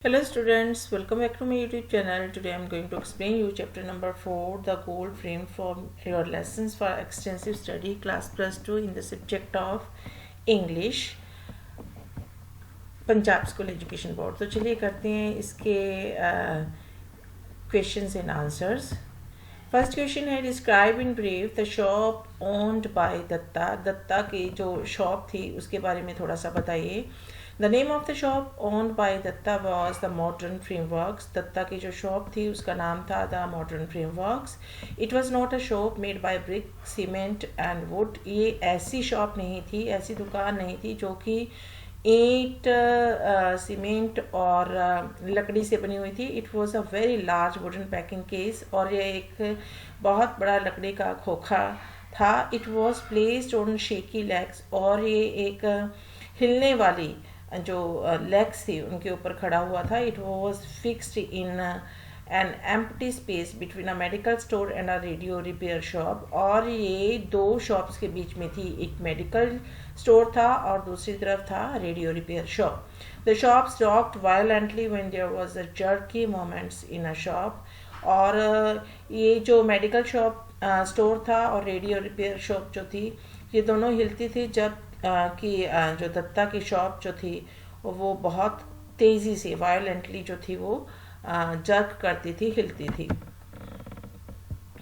Hello students, welcome back to my YouTube channel. Today I am going to explain you chapter number 4, the goal frame for your lessons for extensive study class plus 2 in the subject of English, Punjab school education board. तो चलिए करते हैं इसके questions and answers. First question है, describe in brief the shop owned by Datta. Datta की जो shop थी उसके बारे में थोड़ा सा बताइए। The name of the shop owned by Datta was the modern frameworks. Datta की जो शॉप थी उसका नाम था the modern frameworks. It was not a shop made by brick cement and wood. ये ऐसी शॉप नहीं थी, ऐसी दुकान नहीं थी जो कि ईंट सीमेंट और लकड़ी से बनी हुई थी। It was a very large wooden packing case, और ये एक बहुत बड़ा लकड़ी का खोखा था। It was placed on shaky legs, और ये एक हिलने वाली जो लेग्स थी उनके ऊपर खड़ा हुआ था। It was fixed in an empty space between a medical store and a radio repair shop. और ये दो शॉप्स के बीच में थी, एक मेडिकल स्टोर था और दूसरी तरफ था radio repair shop. The shops rocked violently when there was a jerky moments in a shop. और ये जो मेडिकल शॉप स्टोर था और रेडियो रिपेयर शॉप जो थी, ये दोनों हिलती थी जब कि जो दत्ता की शॉप जो थी वो बहुत तेज़ी से वायलेंटली जो थी वो जर्क करती थी, हिलती थी।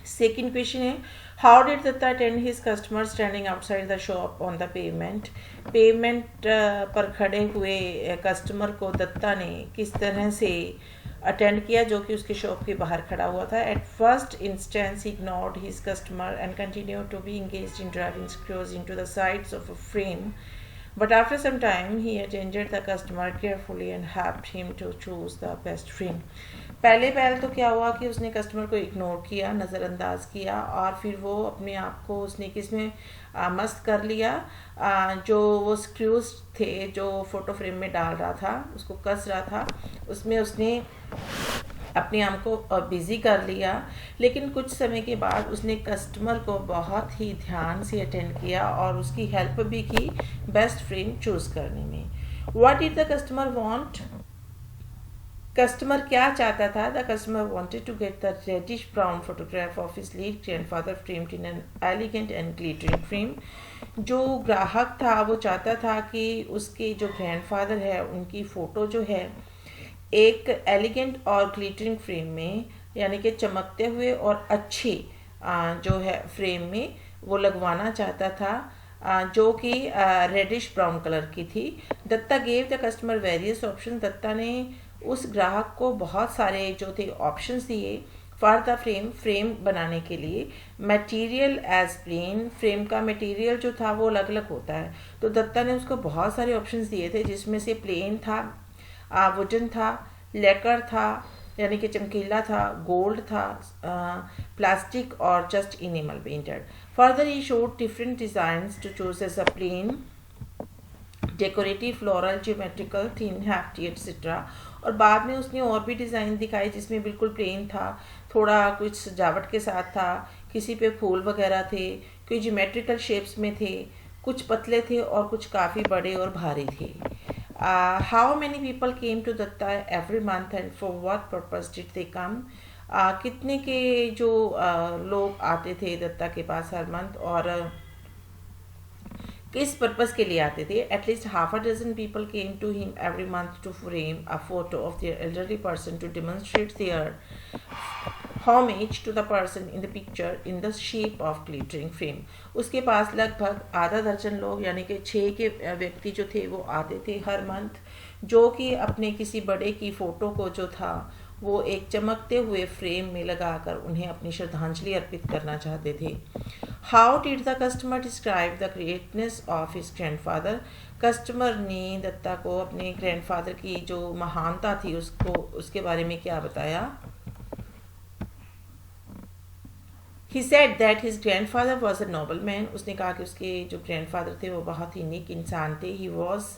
सेकेंड क्वेश्चन है, how did Datta attend his customer standing outside the shop on the payment. Payment पर खड़े हुए कस्टमर को दत्ता ने किस तरह से अटेंड किया जो कि उसके शॉप के बाहर खड़ा हुआ था। At first instance he ignored his customer and continue to be engaged in driving screws into the sides of a frame, but after some time he attended the customer carefully and helped him to choose the best frame। पहले तो क्या हुआ कि उसने customer को ignore किया, नज़रअंदाज किया, और फिर वो अपने आप को उसने किसमें मस्त कर लिया। जो वो स्क्रूज थे जो फोटो फ्रेम में डाल रहा था, उसको कस रहा था, उसमें उसने अपने आप को बिज़ी कर लिया। लेकिन कुछ समय के बाद उसने कस्टमर को बहुत ही ध्यान से अटेंड किया और उसकी हेल्प भी की बेस्ट फ्रेम चूज़ करने में। What did the customer want. Customer क्या चाहता था। The customer wanted to get the reddish brown photograph of his late grandfather framed in an elegant and glittering frame. जो ग्राहक था वो चाहता था कि उसके जो ग्रैंडफादर है उनकी फ़ोटो जो है एक एलिगेंट और ग्लिटरिंग फ्रेम में, यानी कि चमकते हुए और अच्छी जो है फ्रेम में वो लगवाना चाहता था, जो कि रेडिश ब्राउन कलर की थी। Datta gave the customer various option. Datta ने उस ग्राहक को बहुत सारे जो थे ऑप्शंस दिए फॉर द फ्रेम बनाने के लिए। मटेरियल एज प्लेन, फ्रेम का मटेरियल जो था वो अलग अलग होता है, तो दत्ता ने उसको बहुत सारे ऑप्शंस दिए थे, जिसमें से प्लेन था, वुडन था, लेकर था यानी कि चमकीला था, गोल्ड था, प्लास्टिक और just enamel painted. Further he showed different designs to choose as a plain, decorative, floral, geometrical, thin, hefty etcetera. और बाद में उसने और भी डिज़ाइन दिखाई जिसमें बिल्कुल प्लेन था, थोड़ा कुछ सजावट के साथ था, किसी पे फूल वगैरह थे, कोई ज्योमेट्रिकल शेप्स में थे, कुछ पतले थे और कुछ काफ़ी बड़े और भारी थे। How many people came to Datta every month and for what purpose did they come. कितने के जो लोग आते थे दत्ता के पास हर मंथ, और किस पर्पस के लिए आते थे। At least half a dozen people came to him every month to frame a photo of their elderly person to demonstrate their homage to the person in the picture in the shape of glittering frame। उसके पास लगभग आधा दर्जन लोग यानी कि 6 के व्यक्ति जो थे वो आते थे हर मंथ, जो कि अपने किसी बड़े की फ़ोटो को जो था वो एक चमकते हुए फ्रेम में लगाकर उन्हें अपनी श्रद्धांजलि अर्पित करना चाहते थे। How did the customer describe the greatness of his grandfather. Customer ने दत्ता को अपने ग्रैंडफादर की जो महानता थी उसको उसके बारे में क्या बताया। He said that his grandfather was a nobleman। उसने कहा कि उसके जो ग्रैंडफादर थे वो बहुत ही नेक इंसान थे। He was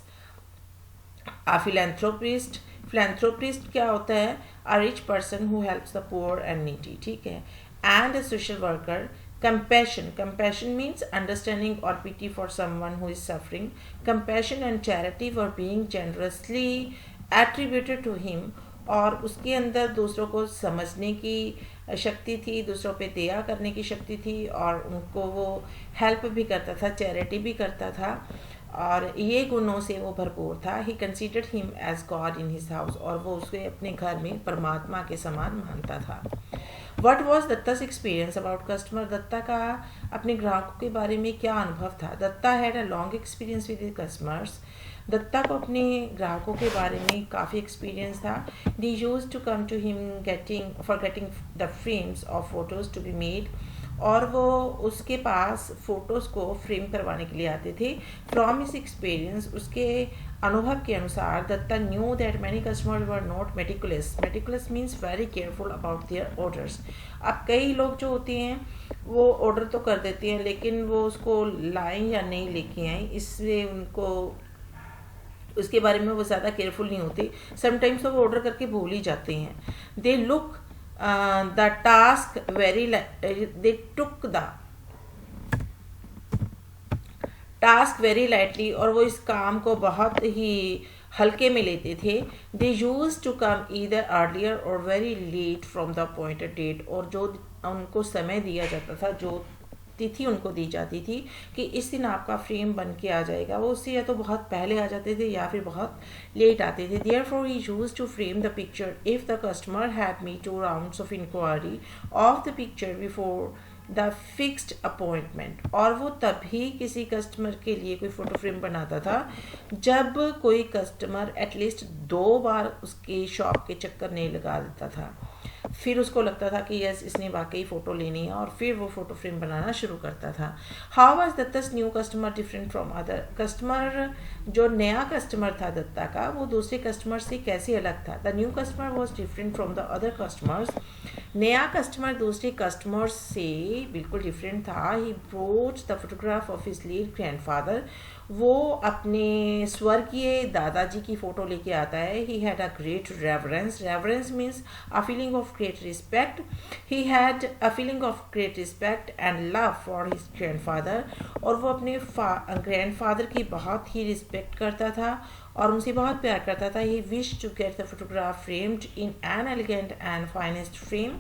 a philanthropist। philanthropist क्या होता है, a rich person who helps the poor and needy, ठीक है, and a social worker। compassion means understanding or pity for someone who is suffering। compassion and charity were being generously attributed to him, और उसके अंदर दूसरों को समझने की शक्ति थी, दूसरों पे दया करने की शक्ति थी, और उनको वो हेल्प भी करता था, चैरिटी भी करता था, और ये गुणों से वो भरपूर था। He considered him as god in his house, और वो उसे अपने घर में परमात्मा के समान मानता था। What was Datta's experience about customer? Datta का अपने ग्राहकों के बारे में क्या अनुभव था? Datta had a long experience with customers. Datta को अपने ग्राहकों के बारे में काफ़ी एक्सपीरियंस था। They use to come to him getting the frames of photos to be made, और वो उसके पास फ़ोटोज़ को फ्रेम करवाने के लिए आते थे। फ्रॉम हिज एक्सपीरियंस, उसके अनुभव के अनुसार, Datta knew that many customers were not meticulous. Meticulous means very careful about their orders. अब कई लोग जो होते हैं वो ऑर्डर तो कर देते हैं, लेकिन वो उसको लाएं या नहीं लेके आए, इसलिए उनको उसके बारे में वो ज़्यादा केयरफुल नहीं होते। समटाइम्स तो वो ऑर्डर करके भूल ही जाते हैं। They look the task very, they took the task very lightly, और वो इस काम को बहुत ही हल्के में लेते थे। They use to come either earlier or very late from the appointed date, और जो उनको समय दिया जाता था, जो तिथि उनको दी जाती थी कि इस दिन आपका फ्रेम बन के आ जाएगा, वो उससे या तो बहुत पहले आ जाते थे या फिर बहुत लेट आते थे। Therefore he used to frame the picture if the customer had made 2 rounds of inquiry of the picture before the fixed appointment, और वो तभी किसी कस्टमर के लिए कोई फ़ोटो फ्रेम बनाता था जब कोई कस्टमर एटलीस्ट 2 बार उसके शॉप के चक्कर नहीं लगा देता था। फिर उसको लगता था कि यस, इसने वाकई फ़ोटो लेनी है, और फिर वो फ़ोटो फ्रेम बनाना शुरू करता था। How was Datta's new customer different from other customer? जो नया कस्टमर था दत्ता का, वो दूसरे कस्टमर से कैसे अलग था? The new customer was different from the other customers. नया कस्टमर दूसरे कस्टमर्स से बिल्कुल डिफरेंट था। He brought the photograph of his late grandfather, वो अपने स्वर्गीय दादाजी की फ़ोटो लेके आता है। He had a great reverence. Reverence means a feeling of great respect. He had a feeling of great respect and love for his grandfather, और वो अपने ग्रैंडफादर की बहुत ही रिस्पेक्ट करता था और उनसे बहुत प्यार करता था। He wish to get the photograph framed in an elegant and finest frame,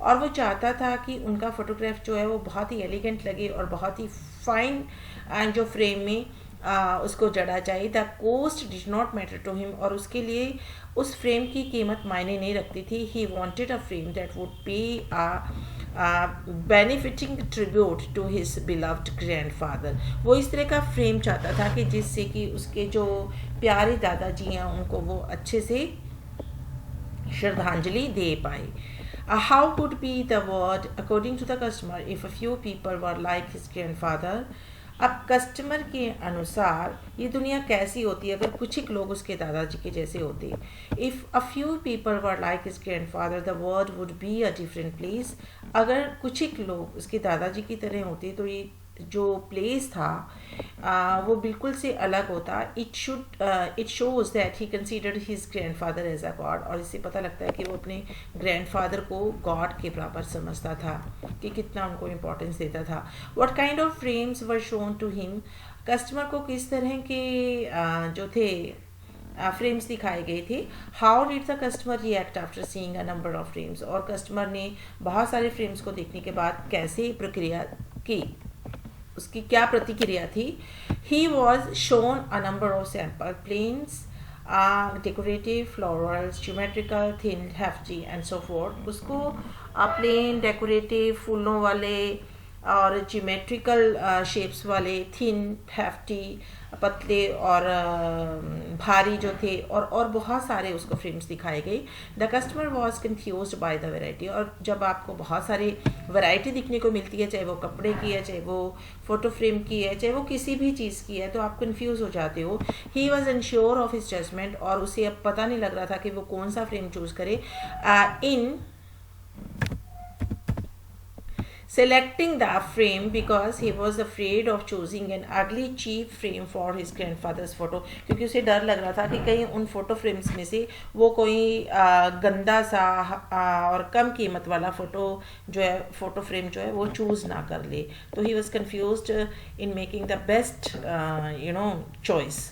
और वो चाहता था कि उनका फ़ोटोग्राफ जो है वो बहुत ही एलिगेंट लगे और बहुत ही फाइन जो फ्रेम में उसको जड़ा जाए। The cost did not matter to him, और उसके लिए उस फ्रेम की कीमत मायने नहीं रखती थी। He wanted a frame that would pay benefiting tribute to his beloved grandfather. वो इस तरह का फ्रेम चाहता था कि जिससे कि उसके जो प्यारे दादाजी हैं उनको वो अच्छे से श्रद्धांजलि दे पाए। How could be the world according to the customer if a few people were like his grandfather? अब कस्टमर के अनुसार ये दुनिया कैसी होती है अगर कुछ ही लोग उसके दादाजी के जैसे होते। If a few people were like his grandfather the world would be a different place. अगर कुछ ही लोग उसके दादाजी की तरह होते तो ये जो प्लेस था वो बिल्कुल से अलग होता। It shows that he considered his grandfather as a god, और इससे पता लगता है कि वो अपने ग्रैंडफादर को गॉड के बराबर समझता था कि कितना उनको इम्पोर्टेंस देता था। What kind of frames were shown to him? Customer को किस तरह के जो थे फ्रेम्स दिखाए गए थे। How did the customer react after seeing a number of frames? और कस्टमर ने बहुत सारे फ्रेम्स को देखने के बाद कैसे प्रक्रिया की, उसकी क्या प्रतिक्रिया थी। He was shown a number of sample plains, decorative, florals, geometrical, thin, hefty and so forth. उसको प्लेन, डेकोरेटिव, फूलों वाले और ज्योमेट्रिकल शेप्स वाले, थिन, हेफ्टी, पतले और भारी जो थे, और बहुत सारे उसको फ्रेम्स दिखाए गए। The customer was confused by the variety, और जब आपको बहुत सारी वैरायटी दिखने को मिलती है, चाहे वो कपड़े की है, चाहे वो फ़ोटो फ्रेम की है, चाहे वो किसी भी चीज़ की है, तो आप कन्फ्यूज़ हो जाते हो। He was unsure of his judgement, और उसे अब पता नहीं लग रहा था कि वो कौन सा फ्रेम चूज़ करे। इन selecting the frame because he was afraid of choosing an ugly cheap frame for his grandfather's photo, क्योंकि उसे डर लग रहा था कि कहीं उन फोटो फ्रेम्स में से वो कोई गंदा सा और कम कीमत वाला फोटो फ्रेम जो है वो चूज़ ना कर ले। तो he was confused in making the best choice.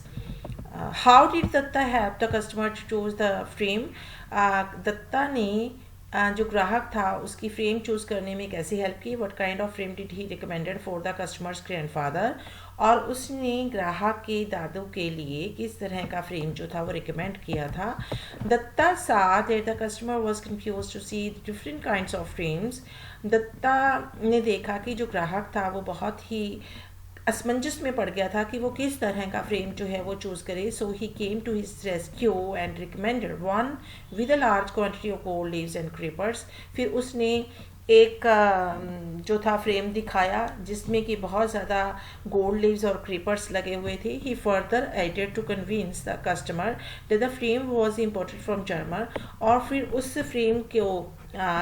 How did Datta help the customer to choose the frame? Datta ने जो ग्राहक था उसकी फ्रेम चूज़ करने में कैसे हेल्प की? What kind of frame did he recommended for the customer's grandfather? और उसने ग्राहक के दादू के लिए किस तरह का फ्रेम जो था वो रिकमेंड किया था? Datta saw that the customer was confuse to see different kinds of frames. Datta ने देखा कि जो ग्राहक था वो बहुत ही असमंजस में पड़ गया था कि वो किस तरह का फ्रेम जो है वो चूज़ करे। So he came to his rescue and recommended one with a large quantity of gold leaves and creepers. फिर उसने एक जो था फ्रेम दिखाया जिसमें कि बहुत ज़्यादा गोल्ड लीव्स और क्रीपर्स लगे हुए थे। He further added to convince the customer that the frame was imported from German. और फिर उस फ्रेम को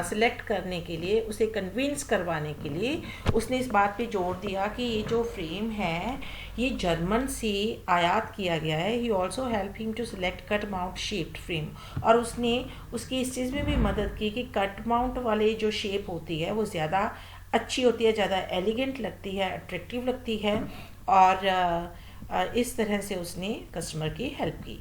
सिलेक्ट करने के लिए, उसे कन्विंस करवाने के लिए उसने इस बात पे जोर दिया कि ये जो फ्रेम है ये जर्मन से आयात किया गया है। He also help him to select cut mount shaped frame. और उसने उसकी इस चीज़ में भी मदद की कि कट माउंट वाले जो शेप होती है वो ज़्यादा अच्छी होती है, ज़्यादा एलिगेंट लगती है, अट्रैक्टिव लगती है। और इस तरह से उसने कस्टमर की हेल्प की।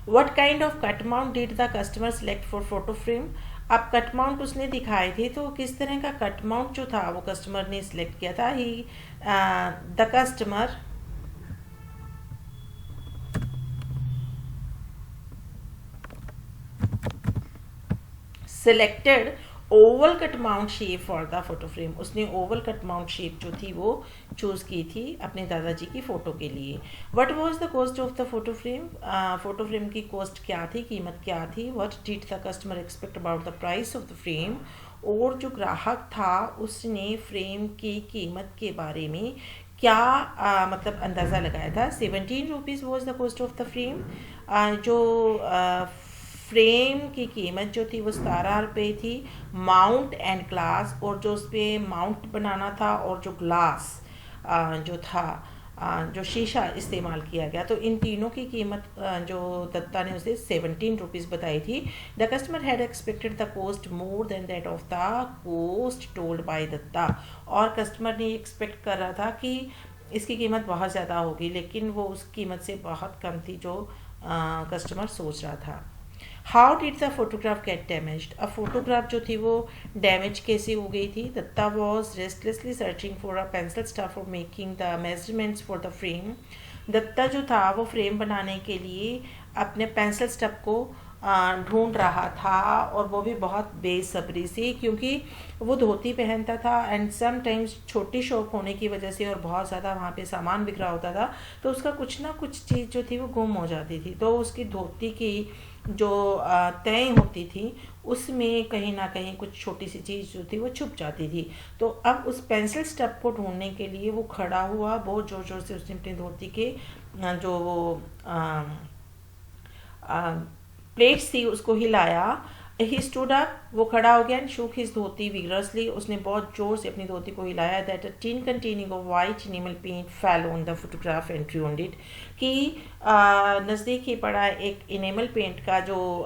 What kind of cut mount did the customer select for photo frame? अब कट माउंट उसने दिखाए थे तो किस तरह का कट माउंट जो था वो कस्टमर ने सिलेक्ट किया था? He the customer selected oval cut mount shape for the photo frame. उसने ओवल कट माउंट शेप जो थी वो चूज़ की थी अपने दादाजी की फ़ोटो के लिए। What was the cost of the photo frame? Photo frame की कॉस्ट क्या थी, कीमत क्या थी? What did the customer expect about the price of the frame? और जो ग्राहक था उसने फ्रेम की कीमत के बारे में क्या मतलब अंदाज़ा लगाया था? 17 rupees was the cost of the frame. जो फ्रेम की कीमत जो थी वो 17 रुपये थी। माउंट एंड ग्लास, और जो उस पर माउंट बनाना था और जो ग्लास जो था जो शीशा इस्तेमाल किया गया, तो इन तीनों की कीमत जो दत्ता ने उसे 17 रुपीज़ बताई थी। The customer had expected the cost more than that of the cost told by Datta. और कस्टमर ने एक्सपेक्ट कर रहा था कि इसकी कीमत बहुत ज़्यादा होगी, लेकिन वो उस कीमत से बहुत कम थी जो कस्टमर सोच रहा था। How did the photograph get damaged? अब फोटोग्राफ जो थी वो डैमेज कैसे हो गई थी? Datta was restlessly searching for a pencil stuff for making the measurements for the frame. Datta जो था वो फ्रेम बनाने के लिए अपने पेंसिल स्टफ को ढूंढ रहा था, और वो भी बहुत बेसब्री से, क्योंकि वो धोती पहनता था एंड समटाइम्स छोटी शॉप होने की वजह से और बहुत ज़्यादा वहाँ पे सामान बिखरा होता था, तो उसका कुछ ना कुछ चीज़ जो थी वो गुम हो जाती थी। तो उसकी धोती की जो तय होती थी उसमें कहीं ना कहीं कुछ छोटी सी चीज़ जो थी वो छुप जाती थी। तो अब उस पेंसिल स्टफ को ढूंढने के लिए वो खड़ा हुआ, बहुत ज़ोर ज़ोर से उसने अपनी धोती के जो प्लेट्स थी उसको हिलाया। ही स्टूड अप, वो खड़ा हो गया and shook his dhoti vigorously, उसने बहुत जोर से अपनी धोती को हिलाया। That a tin containing of white enamel paint fell on the photograph and drowned it, कि नज़दीक ही पड़ा एक एनिमल पेंट का जो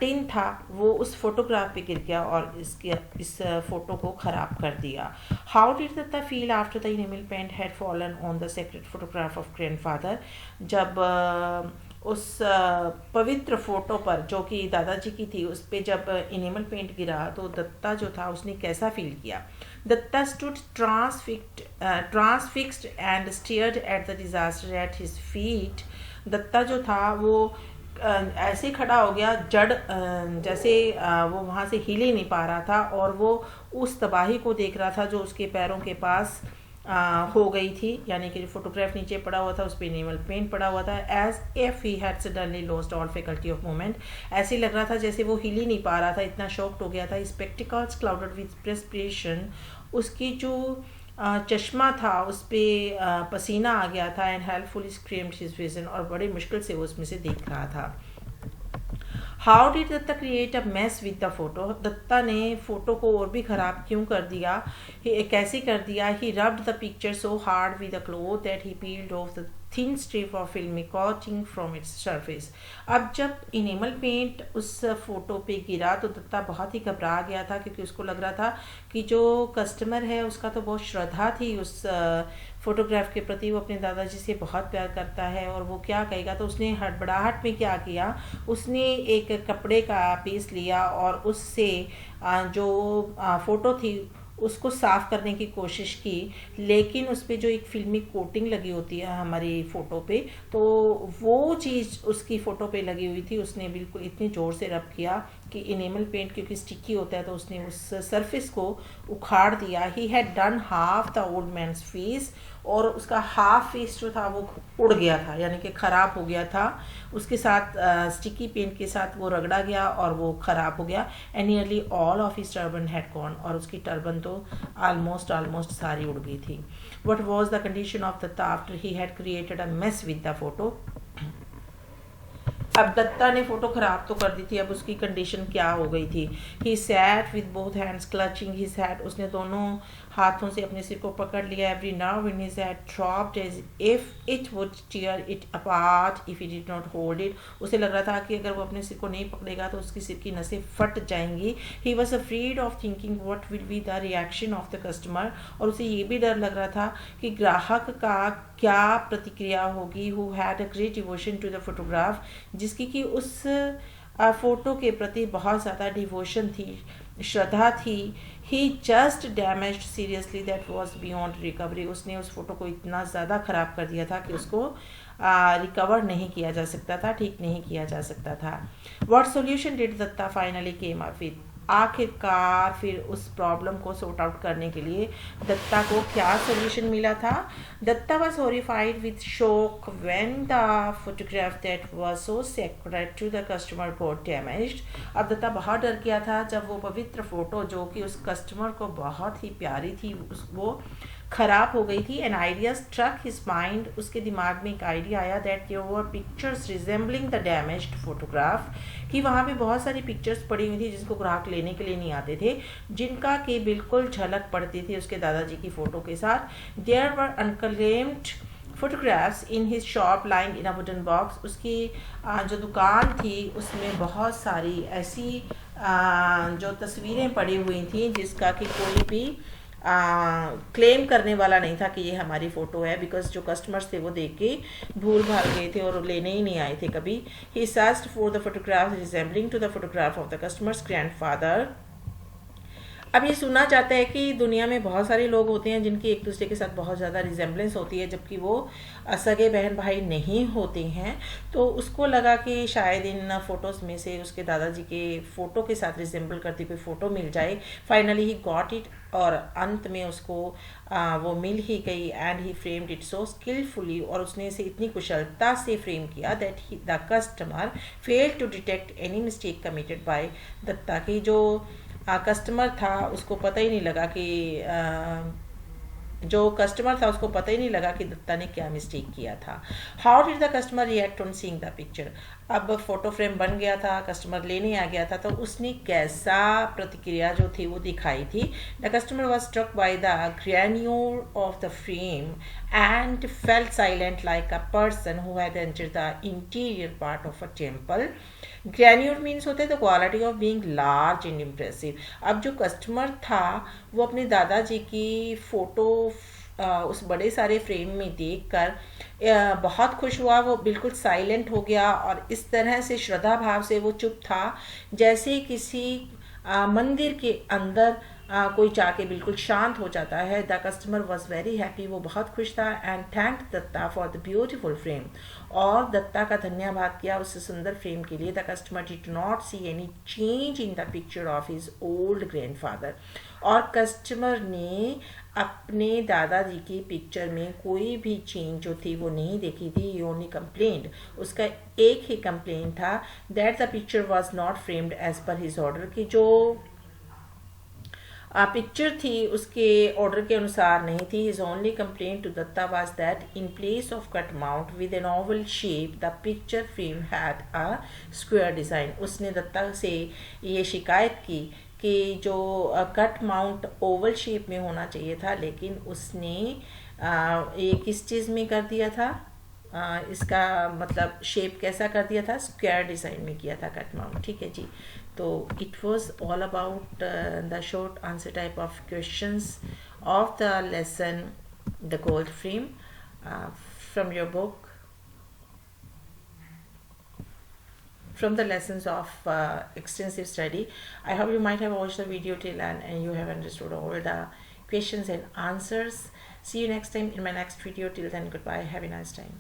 टिन था वो उस फोटोग्राफ पे गिर गया और इस फोटो को ख़राब कर दिया। How did Datta feel after the enamel paint had fallen on the sacred photograph of grandfather? जब उस पवित्र फोटो पर जो कि दादाजी की थी उस पर जब एनिमल पेंट गिरा तो दत्ता जो था उसने कैसा फील किया? Datta stood transfixed and stared at the disaster at his feet. Datta जो था वो ऐसे खड़ा हो गया जड़, जैसे वो वहाँ से हिल ही नहीं पा रहा था, और वो उस तबाही को देख रहा था जो उसके पैरों के पास हो गई थी, यानी कि फोटोग्राफ नीचे पड़ा हुआ था, उस पर एनिमल पेंट पड़ा हुआ था। As if he had suddenly lost all faculty of movement, ऐसे लग रहा था जैसे वो हिल ही नहीं पा रहा था, इतना शॉक्ड हो गया था। स्पेक्टिकल्स क्लाउडेड विद प्रेस्पिरेशन, उसकी जो चश्मा था उस पर पसीना आ गया था। एंड हेल्पफुली स्क्रीम्ड हिज विजन, और बड़ी मुश्किल से वो उसमें से देख रहा था। How did Datta create a mess with the photo? Datta ने फोटो को और भी ख़राब क्यों कर दिया, कैसे कर दिया? He rubbed the picture so hard with the cloth that he peeled off the thin strip of filmy coating from its surface. अब जब इनेमल पेंट उस फोटो पे गिरा तो दत्ता बहुत ही घबरा गया था, क्योंकि उसको लग रहा था कि जो कस्टमर है उसका तो बहुत श्रद्धा थी उस फोटोग्राफ के प्रति, वो अपने दादाजी से बहुत प्यार करता है और वो क्या कहेगा। तो उसने हड़बड़ाहट में क्या किया, उसने एक कपड़े का पीस लिया और उससे जो फ़ोटो थी उसको साफ़ करने की कोशिश की, लेकिन उस पर जो एक फिल्मी कोटिंग लगी होती है हमारी फ़ोटो पे, तो वो चीज़ उसकी फ़ोटो पे लगी हुई थी। उसने बिल्कुल इतनी ज़ोर से रब किया कि इनेमल पेंट क्योंकि स्टिकी होता है तो उसने उस सरफेस को उखाड़ दिया। He had done half the old man's face, और उसका हाफ फेस जो था वो उड़ गया था, यानी कि ख़राब हो गया था। उसके साथ स्टिकी पेंट के साथ वो रगड़ा गया और वो ख़राब हो गया। And nearly all of his turban had gone, और उसकी टर्बन तो ऑलमोस्ट सारी उड़ गई थी। What was the condition of Datta after he had created a mess with the photo. अब दत्ता ने फोटो खराब तो कर दी थी, अब उसकी कंडीशन क्या हो गई थी। He sat with both hands clutching his head, उसने दोनों हाथों से अपने सिर को पकड़ लिया। Every nerve in his head dropped as if it would tear it apart if he did not hold it. उसे लग रहा था कि अगर वो अपने सिर को नहीं पकड़ेगा तो उसकी सिर की नसें फट जाएंगी। He was afraid of thinking what will be the reaction of the customer, और उसे ये भी डर लग रहा था कि ग्राहक का क्या प्रतिक्रिया होगी। Who had a great devotion to the photograph, जिसकी कि उस फोटो के प्रति बहुत ज़्यादा डिवोशन थी, श्रद्धा थी। He just damaged seriously that was beyond recovery, उसने उस फोटो को इतना ज़्यादा ख़राब कर दिया था कि उसको रिकवर नहीं किया जा सकता था, ठीक नहीं किया जा सकता था। What solution did Datta finally came up with, आखिरकार फिर उस प्रॉब्लम को सॉर्ट आउट करने के लिए दत्ता को क्या सोल्यूशन मिला था। Datta was horrified with shock when the photograph that was so secret to the customer got damaged. अब दत्ता बहुत डर गया था जब वो पवित्र फोटो जो कि उस कस्टमर को बहुत ही प्यारी थी वो खराब हो गई थी। An idea struck his mind, उसके दिमाग में एक आइडिया आया that there were pictures resembling the damaged photograph, कि वहाँ पे बहुत सारी पिक्चर्स पड़ी हुई थी जिसको ग्राहक लेने के लिए नहीं आते थे, जिनका कि बिल्कुल झलक पड़ती थी उसके दादाजी की फ़ोटो के साथ। There were unclaimed photographs in his shop lying in a wooden box, उसकी जो दुकान थी उसमें बहुत सारी ऐसी जो तस्वीरें पड़ी हुई थी जिसका कि कोई भी क्लेम करने वाला नहीं था कि ये हमारी फ़ोटो है, बिकॉज जो कस्टमर्स थे वो देख के भूल भाग गए थे और लेने ही नहीं आए थे कभी। He searched for the photograph resembling to the photograph of the customer's grandfather. अब ये सुना जाता है कि दुनिया में बहुत सारे लोग होते हैं जिनकी एक दूसरे के साथ बहुत ज़्यादा रिजेंबलेंस होती है, जबकि वो सगे बहन भाई नहीं होते हैं। तो उसको लगा कि शायद इन फ़ोटोज़ में से उसके दादाजी के फ़ोटो के साथ रिजेंबल करती कोई फ़ोटो मिल जाए। फाइनली ही गॉट इट, और अंत में उसको वो मिल ही गई। And he framed it so skilfully, और उसने इसे इतनी कुशलता से फ्रेम किया that the customer failed to detect any mistake committed by Datta, की जो कस्टमर था उसको पता ही नहीं लगा कि जो कस्टमर था उसको पता ही नहीं लगा कि दत्ता ने क्या मिस्टेक किया था। How did the customer react on seeing the picture, अब फोटो फ्रेम बन गया था, कस्टमर लेने आ गया था, तो उसने कैसा प्रतिक्रिया जो थी वो दिखाई थी। The customer was struck by the grandeur of the frame and felt silent like a person who had entered the interior part of a temple. Grandeur means होते हैं the quality of being large and impressive. अब जो customer था वो अपने दादाजी की photo उस बड़े सारे फ्रेम में देखकर बहुत खुश हुआ। वो बिल्कुल साइलेंट हो गया और इस तरह से श्रद्धा भाव से वो चुप था जैसे किसी मंदिर के अंदर कोई जाके बिल्कुल शांत हो जाता है। The customer was very happy, वो बहुत खुश था। And thank Datta for the beautiful frame, और दत्ता का धन्यवाद किया उस सुंदर फ्रेम के लिए। The customer did not see any change in the picture of his old grandfather, और कस्टमर ने अपने दादाजी की पिक्चर में कोई भी चेंज जो थी वो नहीं देखी थी। ही ओनली कंप्लेंट, उसका एक ही कंप्लेंट था that the picture was not framed as per his order, की जो पिक्चर थी उसके ऑर्डर के अनुसार नहीं थी। His only complaint to Datta was that in place of cut mount with an oval shape the picture frame had a square design. उसने दत्ता से ये शिकायत की कि जो कट माउंट ओवल शेप में होना चाहिए था, लेकिन उसने ये किस चीज़ में कर दिया था, इसका मतलब शेप कैसा कर दिया था, स्क्वायर डिज़ाइन में किया था कट माउंट, ठीक है जी। तो it was all about the short answer type of questions of the lesson the gold frame from your book, from the lessons of extensive study. I hope you might have watched the video till and you have understood all the questions and answers. See you next time in my next video. Till then, goodbye. Have a nice time.